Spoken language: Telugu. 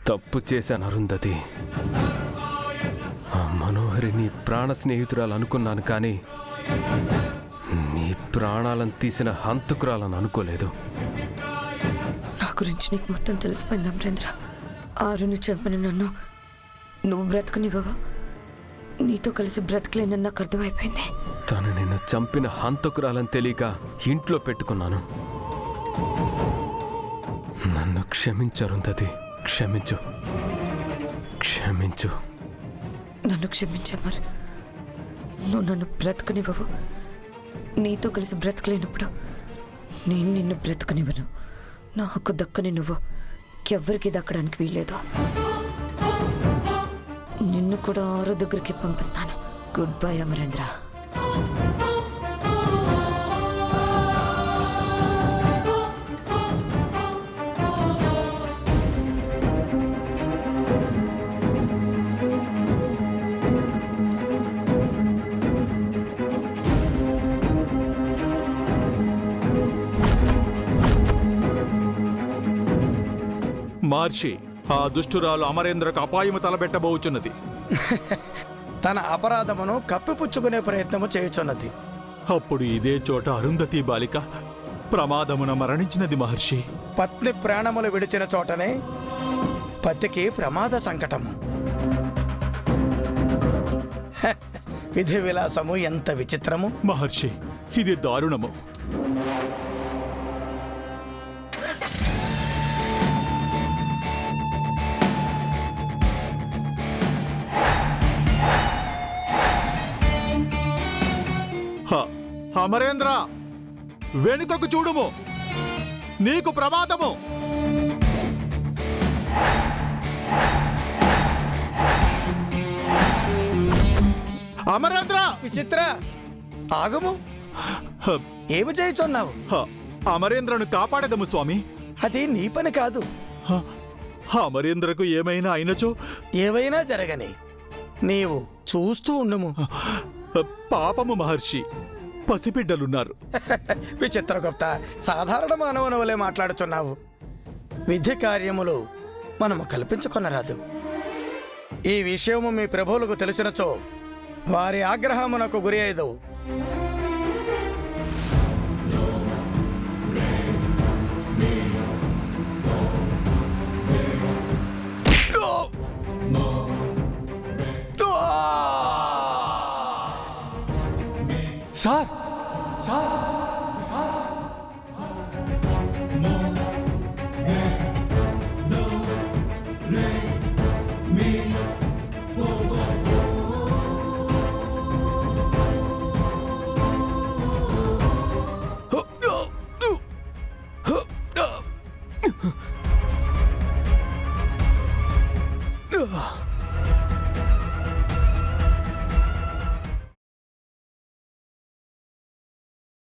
తప్పు చేశాను అరుంధతి. ఆ మనోహరి నీ ప్రాణ స్నేహితురాలు అనుకున్నాను, కానీ నీ ప్రాణాలను తీసిన హంతకురాలను అనుకోలేదు. నా గురించి నీకు మొత్తం తెలిసిపోయింది అమరేంద్ర. ఆరుని చంపని నన్ను నువ్వు బ్రతకనివ్వవు, నీతో కలిసి బ్రతకలేనని నాకు అర్థమైపోయింది. తను నిన్ను చంపిన హంతకురాలని తెలియక ఇంట్లో పెట్టుకున్నాను. నన్ను క్షమించు అరుంధతి, క్షమించు, క్షమించు. నన్ను క్షమించమర్. నువ్వు నన్ను బ్రతకనివ్వవు, నీతో కలిసి బ్రతకలేనప్పుడు నేను నిన్ను బ్రతకనివ్వను. నా హక్కు దక్కని నువ్వు ఎవ్వరికి దక్కడానికి వీల్లేదు. నిన్ను కూడా ఆరు దగ్గరికి పంపిస్తాను. Good bye Amarendra. మహర్షి, ఆ దుష్టురాలు అమరేంద్రకు అపాయము తలబెట్టబోచున్నది. తన అపరాధమును కప్పిపుచ్చుకునే ప్రయత్నము చేయుచున్నది. అప్పుడు ఇదే చోట అరుంధతి బాలిక ప్రమాదమున మరణించినది మహర్షి. పత్ని ప్రాణములు విడిచిన చోటనే పతికి ప్రమాద సంకటము. విధి విలాసము ఎంత విచిత్రము మహర్షి, ఇది దారుణము. అమరేంద్ర, వెనుకకు చూడుము, నీకు ప్రమాదము. అమరేంద్ర! విచిత్ర, ఆగుము. ఏమి చేయుచున్నావు? అమరేంద్రను కాపాడదము స్వామి. అది నీ పని కాదు. అమరేంద్రకు ఏమైనా అయినచో? ఏవైనా జరగని నీవు చూస్తూ ఉండుము. పాపము మహర్షి, పసిబిడ్డలున్నారు. విచిత్రగుప్త, సాధారణ మానవుని వలె మాట్లాడుచున్నావు. విధి కార్యములు మనము కల్పించుకొనరాదు. ఈ విషయము మీ ప్రభువులకు తెలిసినచో వారి ఆగ్రహమునకు గురి అయ్యదు. సార్,